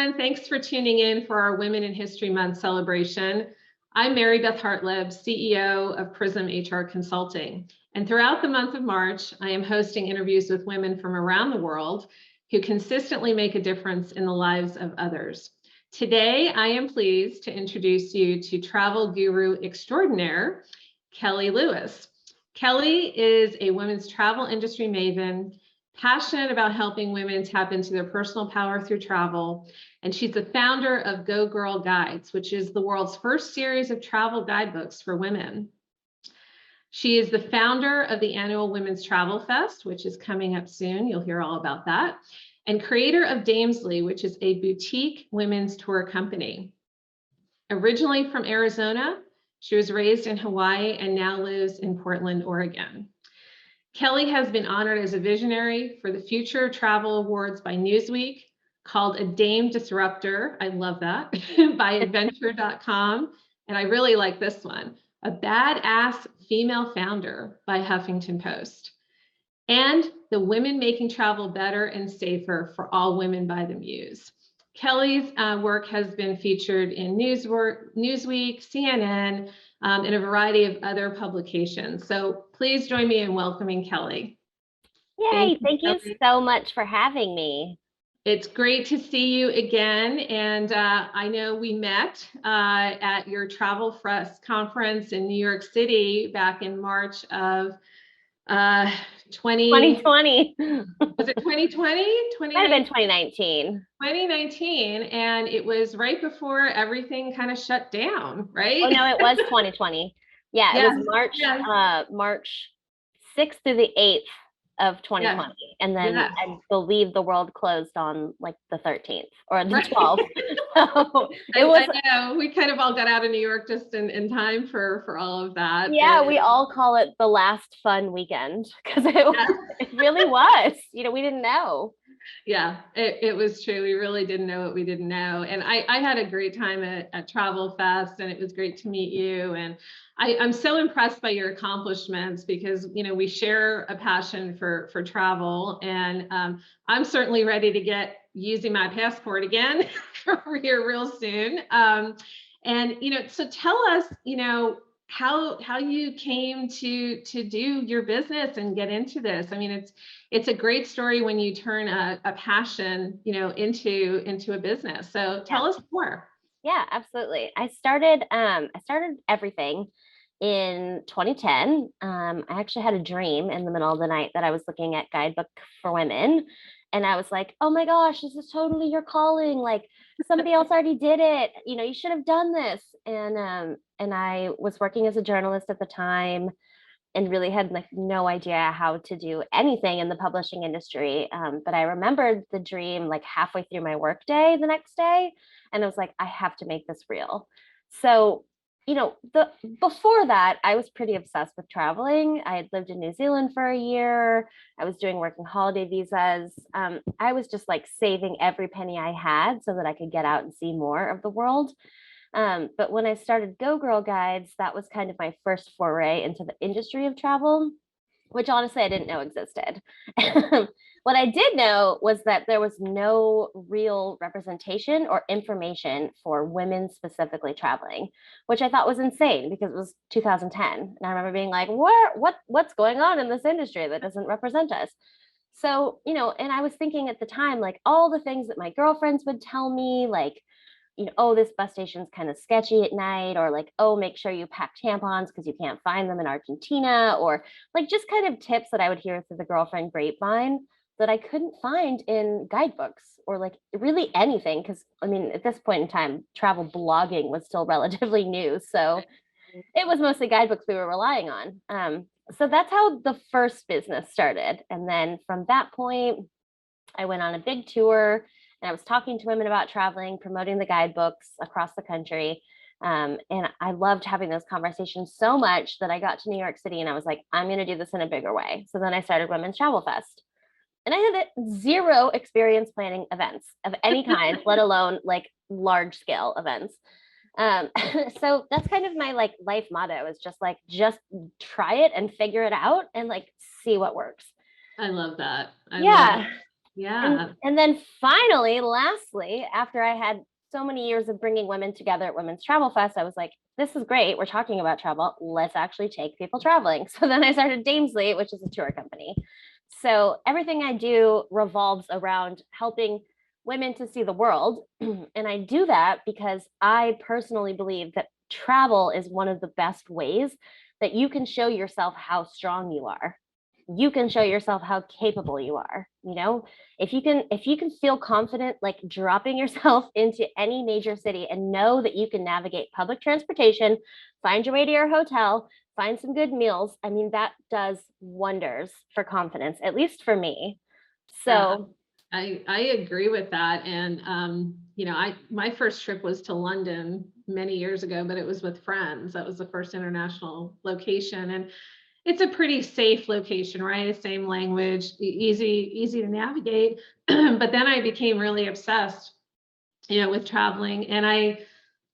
everyone. Thanks for tuning in for our Women in History Month celebration. I'm Mary Beth Hartleb, CEO of Prism HR Consulting. And throughout the month of March, I am hosting interviews with women from around the world who consistently make a difference in the lives of others. Today, I am pleased to introduce you to travel guru extraordinaire, KellyLewis. Kelly is a women's travel industry maven, passionate about helping women tap into their personal power through travel. And she's the founder of Go Girl Guides, which is the world's first series of travel guidebooks for women. She is the founder of the annual Women's Travel Fest, which is coming up soon. You'll hear all about that. And creator of Damesly, which is a boutique women's tour company. Originally from Arizona, she was raised in Hawaii and now lives in Portland, Oregon. Kelly has been honored as a visionary for the Future Travel Awards by Newsweek, called a Dame Disruptor, I love that, by adventure.com. And I really like this one, a badass female founder by Huffington Post. And the Women Making Travel Better and Safer for All Women by the Muse. Kelly's work has been featured in Newsweek, CNN, and a variety of other publications. So please join me in welcoming Kelly. Yay, thank you so much for having me. It's great to see you again. And I know we met at your Travel Fest conference in New York City back in March of 2020. Was it 2020? Might have been 2019. 2019, and it was right before everything kind of shut down, right? Oh no, it was 2020. Yeah, it was March 6th through the 8th of 2020, and then I believe the world closed on like the 13th or the 12th. So it was. I know we kind of all got out of New York just in time for all of that. Yeah, we all call it the last fun weekend because it really was. You know, we didn't know. Yeah, it was true. We really didn't know what we didn't know. And I had a great time at Travel Fest, and it was great to meet you. And I'm so impressed by your accomplishments because, you know, we share a passion for travel, and I'm certainly ready to get using my passport again for here real soon. And, you know, so tell us, you know, how you came to do your business and get into this. I mean, it's a great story when you turn a passion, you know, into a business. So tell us more. Yeah, absolutely. I started everything in 2010. I actually had a dream in the middle of the night that I was looking at guidebook for women. And I was like, oh my gosh, this is totally your calling. Like somebody else already did it. You know, you should have done this. And I was working as a journalist at the time and really had like no idea how to do anything in the publishing industry. But I remembered the dream like halfway through my workday the next day. And I was like, I have to make this real. So, you know, before that, I was pretty obsessed with traveling. I had lived in New Zealand for a year. I was doing working holiday visas. I was just like saving every penny I had so that I could get out and see more of the world. But when I started Go Girl Guides, that was kind of my first foray into the industry of travel, which honestly I didn't know existed. What I did know was that there was no real representation or information for women specifically traveling, which I thought was insane because it was 2010. And I remember being like, what's going on in this industry that doesn't represent us? So, you know, and I was thinking at the time, like all the things that my girlfriends would tell me, like, you know, oh, this bus station's kind of sketchy at night, or like, oh, make sure you pack tampons because you can't find them in Argentina, or like just kind of tips that I would hear through the girlfriend grapevine that I couldn't find in guidebooks or like really anything. Because I mean, at this point in time, travel blogging was still relatively new. So it was mostly guidebooks we were relying on. So that's how the first business started. And then from that point, I went on a big tour. And I was talking to women about traveling, promoting the guidebooks across the country. And I loved having those conversations so much that I got to New York City and I was like, I'm going to do this in a bigger way. So then I started Women's Travel Fest. And I had zero experience planning events of any kind, let alone like large scale events. So that's kind of my like life motto is just try it and figure it out and like see what works. I love that. Yeah. Yeah. And then finally, lastly, after I had so many years of bringing women together at Women's Travel Fest, I was like, this is great. We're talking about travel. Let's actually take people traveling. So then I started Damesly, which is a tour company. So everything I do revolves around helping women to see the world. And I do that because I personally believe that travel is one of the best ways that you can show yourself how strong you are. You can show yourself how capable you are. If you can feel confident like dropping yourself into any major city and know that you can navigate public transportation, find your way to your hotel, find some good meals, I mean, that does wonders for confidence, at least for me. Yeah, So I agree with that. And my first trip was to London many years ago, but it was with friends. That was the first international location. And it's a pretty safe location, right? Same language, easy to navigate. But then I became really obsessed, with traveling, and I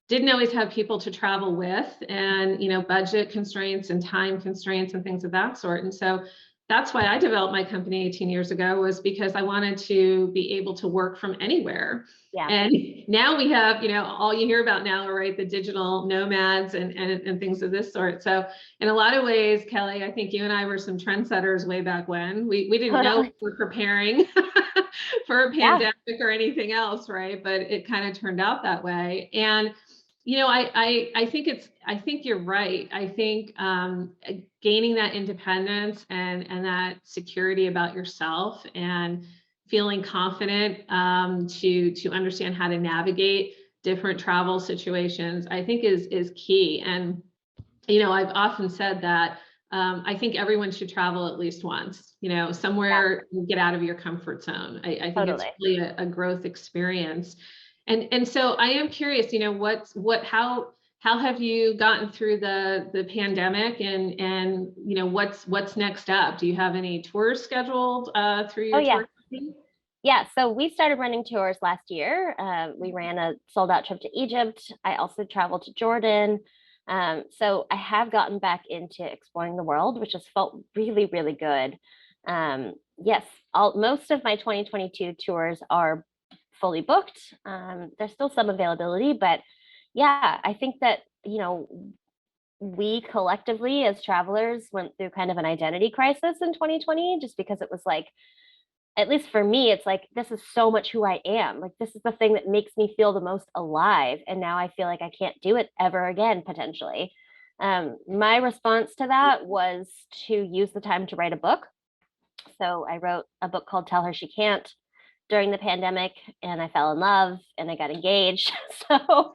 didn't always have people to travel with, and budget constraints and time constraints and things of that sort. And so that's why I developed my company 18 years ago, was because I wanted to be able to work from anywhere. yeah, And now we have, all you hear about now are, right, the digital nomads and things of this sort. So in a lot of ways, Kelly, I think you and I were some trendsetters way back when. We didn't know we totally. were preparing for a Yeah, pandemic or anything else, right? But it kind of turned out that way. And I think you're right. I think gaining that independence and that security about yourself and feeling confident to understand how to navigate different travel situations, I think is key. And I've often said that I think everyone should travel at least once. yeah, Somewhere you get out of your comfort zone. I think it's totally. really a growth experience. And so I am curious, how have you gotten through the pandemic, and what's next up? Do you have any tours scheduled through Oh your yeah. tour company? Yeah, so we started running tours last year. We ran a sold out trip to Egypt. I also traveled to Jordan. So I have gotten back into exploring the world, which has felt really, really good. Yes, most of my 2022 tours are fully booked. There's still some availability, but yeah, I think that, we collectively as travelers went through kind of an identity crisis in 2020, just because it was like, at least for me, it's like, this is so much who I am. Like, this is the thing that makes me feel the most alive. And now I feel like I can't do it ever again, potentially. My response to that was to use the time to write a book. So I wrote a book called Her She Cant during the pandemic, and I fell in love and I got engaged. So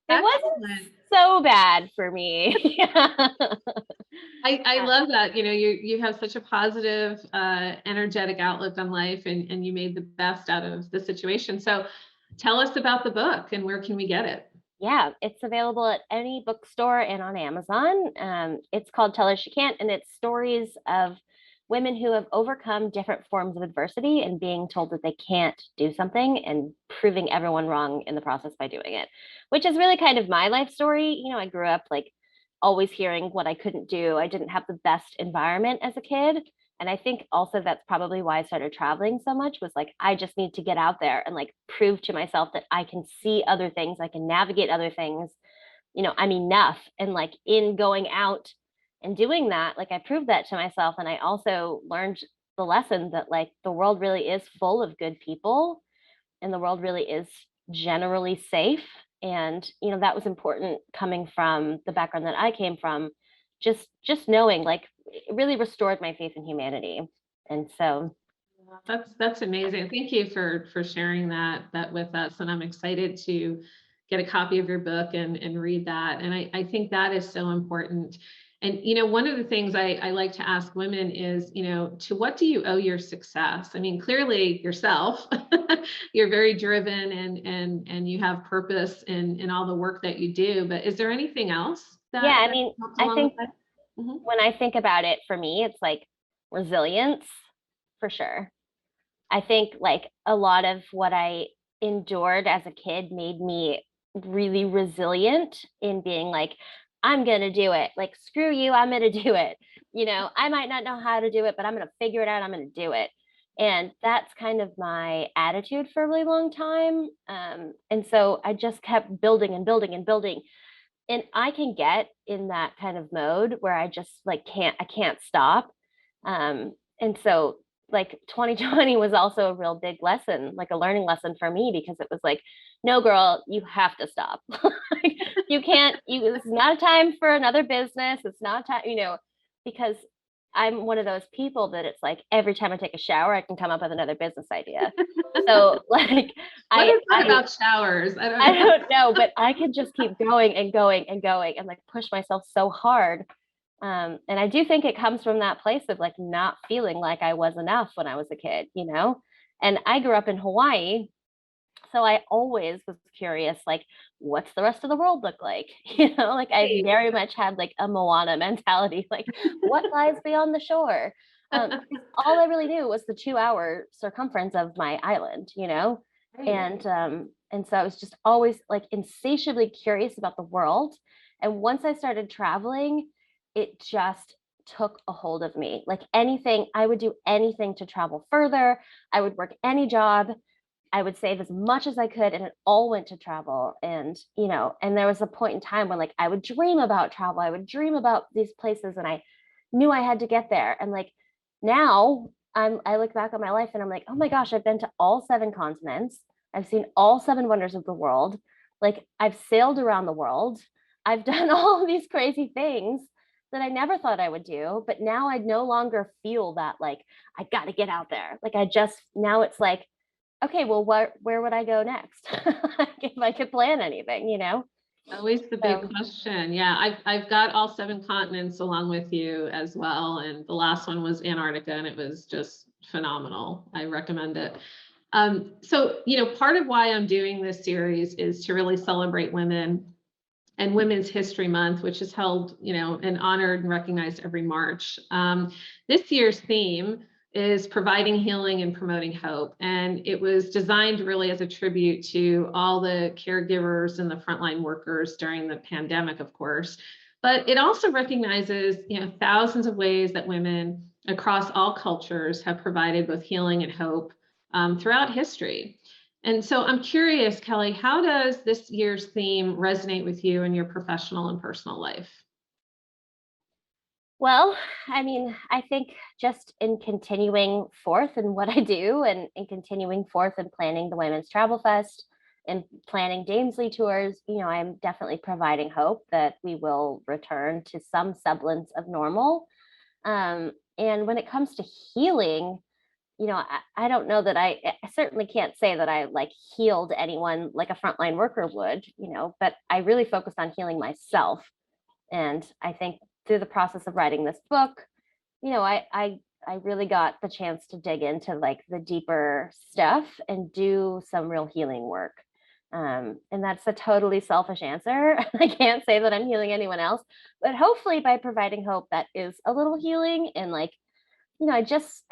it wasn't Excellent. so bad for me. I love that. You have such a positive, energetic outlook on life, and you made the best out of the situation. So tell us about the book, and where can we get it? Yeah, it's available at any bookstore and on Amazon. It's called Tell Her She Can't, and it's stories of women who have overcome different forms of adversity and being told that they can't do something and proving everyone wrong in the process by doing it, which is really kind of my life story. I grew up like always hearing what I couldn't do. I didn't have the best environment as a kid. And I think also that's probably why I started traveling so much, was like, I just need to get out there and like prove to myself that I can see other things, I can navigate other things, I'm enough. And like in going out and doing that, like I proved that to myself. And I also learned the lesson that like the world really is full of good people, and the world really is generally safe. And that was important coming from the background that I came from. Just knowing, like, it really restored my faith in humanity. And so That's amazing. Thank you for sharing that with us. And I'm excited to get a copy of your book and read that. And I think that is so important. And one of the things I like to ask women is, to what do you owe your success? I mean, clearly yourself. You're very driven, and you have purpose in all the work that you do. But is there anything else yeah, I that mean, helped I along with think that? Mhm. when I think about it, for me, it's like resilience, for sure. I think like a lot of what I endured as a kid made me really resilient in being like, I'm going to do it. Like, screw you, I'm going to do it. I might not know how to do it, but I'm going to figure it out. I'm going to do it. And that's kind of my attitude for a really long time. And so I just kept building and building and building. And I can get in that kind of mode where I just like I can't stop. And so like 2020 was also a real big lesson, like a learning lesson for me, because it was like, no, girl, you have to stop. You can't, this is not a time for another business. It's not time, because I'm one of those people that it's like every time I take a shower, I can come up with another business idea. So like What is that about showers? I don't know, but I could just keep going and going and going and like push myself so hard. And I do think it comes from that place of like not feeling like I was enough when I was a kid, And I grew up in Hawaii, so I always was curious, like, what's the rest of the world look like? Like I very much had like a Moana mentality, like what lies beyond the shore? All I really knew was the 2-hour circumference of my island. And so I was just always like insatiably curious about the world. And once I started traveling, it just took a hold of me. Like anything, I would do anything to travel further. I would work any job. I would save as much as I could, and it all went to travel. And there was a point in time when like I would dream about travel. I would dream about these places, and I knew I had to get there. And like now I look back on my life and I'm like, oh my gosh, I've been to all 7 continents. I've seen all 7 wonders of the world. Like I've sailed around the world. I've done all of these crazy things that I never thought I would do. But now I no longer feel that like I got to get out there. Like now it's like, okay, well, where would I go next? If I could plan anything. Always the big question. Yeah, I've got all 7 continents along with you as well. And the last one was Antarctica, and it was just phenomenal. I recommend it. So, part of why I'm doing this series is to really celebrate women and Women's History Month, which is held, and honored and recognized every March. This year's theme is providing healing and promoting hope. And it was designed really as a tribute to all the caregivers and the frontline workers during the pandemic, of course. But it also recognizes, thousands of ways that women across all cultures have provided both healing and hope throughout history. And so I'm curious, Kelly, how does this year's theme resonate with you in your professional and personal life? Well, I mean, I think just in continuing forth in what I do and in continuing forth in planning the Women's Travel Fest and planning Damesly tours, I'm definitely providing hope that we will return to some semblance of normal. And when it comes to healing, I don't know that I certainly can't say that I like healed anyone like a frontline worker would, but I really focused on healing myself. And I think through the process of writing this book, I really got the chance to dig into like the deeper stuff and do some real healing work. And that's a totally selfish answer. I can't say that I'm healing anyone else, but hopefully by providing hope, that is a little healing. And like, I just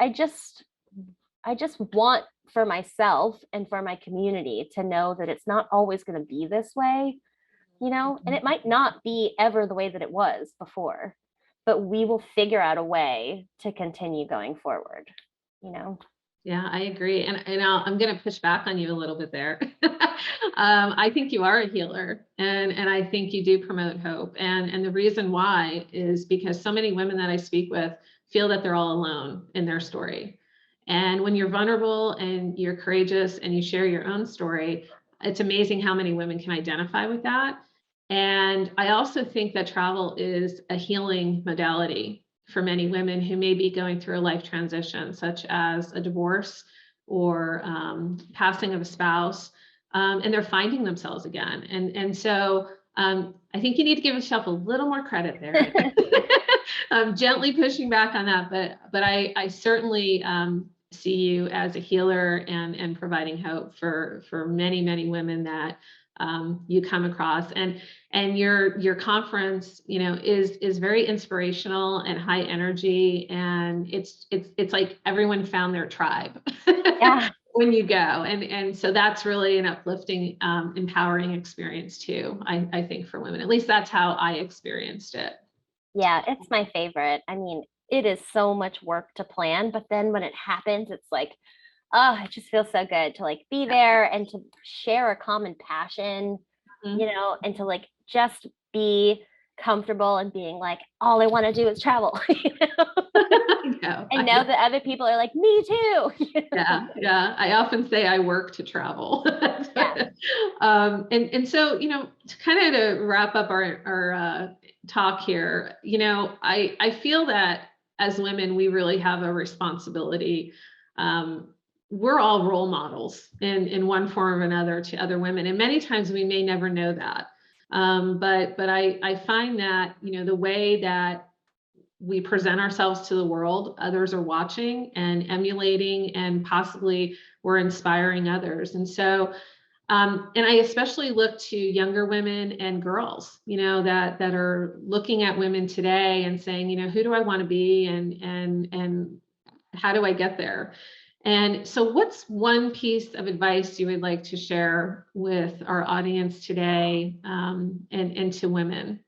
want for myself and for my community to know that it's not always going to be this way, and it might not be ever the way that it was before, but we will figure out a way to continue going forward. Yeah, I agree. And I'm going to push back on you a little bit there. I think you are a healer, and I think you do promote hope. And the reason why is because so many women that I speak with feel that they're all alone in their story. And when you're vulnerable and you're courageous and you share your own story, it's amazing how many women can identify with that. And I also think that travel is a healing modality for many women who may be going through a life transition, such as a divorce or passing of a spouse, and they're finding themselves again. And so I think you need to give yourself a little more credit there. I'm gently pushing back on that, but I certainly see you as a healer and providing hope for many, many women that you come across. And your conference, is very inspirational and high energy, and it's like everyone found their tribe. Yeah. When you go, and so that's really an uplifting, empowering experience too. I think for women, at least that's how I experienced it. Yeah, it's my favorite. I mean, it is so much work to plan, but then when it happens, it's like, oh, it just feels so good to like be there and to share a common passion, Mhm. and to like just be comfortable and being like, all I want to do is travel, I know. and know that other people are like, me too. Yeah, yeah. I often say I work to travel. Yeah. And so, to kind of to wrap up our talk here, I feel that as women, we really have a responsibility. Um, we're all role models in one form or another to other women, and many times we may never know that. But I find that the way that we present ourselves to the world, others are watching and emulating, and possibly we're inspiring others. And so, and I especially look to younger women and girls, that are looking at women today and saying, who do I want to be, and how do I get there? And so, what's one piece of advice you would like to share with our audience today, and to women?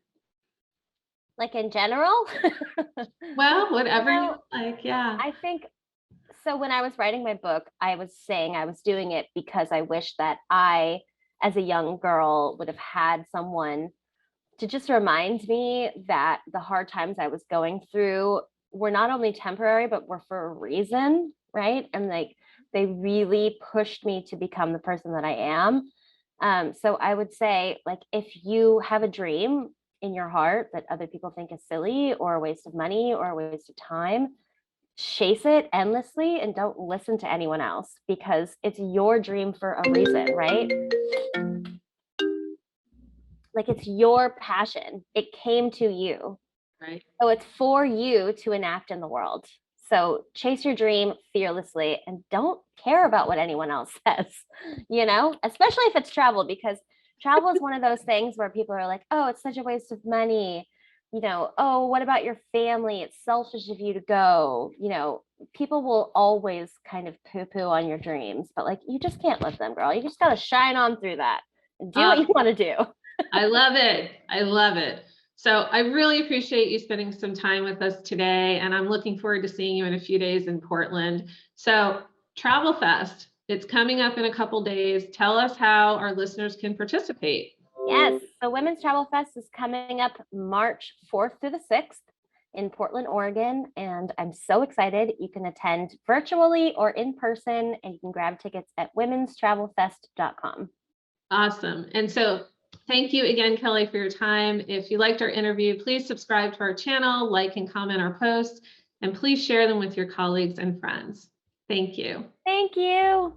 Like in general. Well, You whatever you know, would like. Yeah. I think so. When I was writing my book, I was saying I was doing it because I wish that I, as a young girl, would have had someone to just remind me that the hard times I was going through were not only temporary, but were for a reason, right? And like they really pushed me to become the person that I am. So I would say, like, if you have a dream in your heart that other people think is silly or a waste of money or a waste of time, chase it endlessly and don't listen to anyone else because it's your dream for a reason, right? Like it's your passion. It came to you. Right. So it's for you to enact in the world. So chase your dream fearlessly and don't care about what anyone else says, especially if it's travel, because travel is one of those things where people are like, oh, it's such a waste of money. Oh, what about your family? It's selfish of you to go. People will always kind of poo poo on your dreams, but like, you just can't let them, girl. You just got to shine on through that and do what you want to do. I love it. I love it. So I really appreciate you spending some time with us today, and I'm looking forward to seeing you in a few days in Portland. So Travel Fest, it's coming up in a couple days. Tell us how our listeners can participate. Yes, so Women's Travel Fest is coming up March 4th through the 6th in Portland, Oregon, and I'm so excited. You can attend virtually or in person, and you can grab tickets at womenstravelfest.com. Awesome. And so thank you again, Kelly, for your time. If you liked our interview, please subscribe to our channel, like and comment our posts, and please share them with your colleagues and friends. Thank you. Thank you.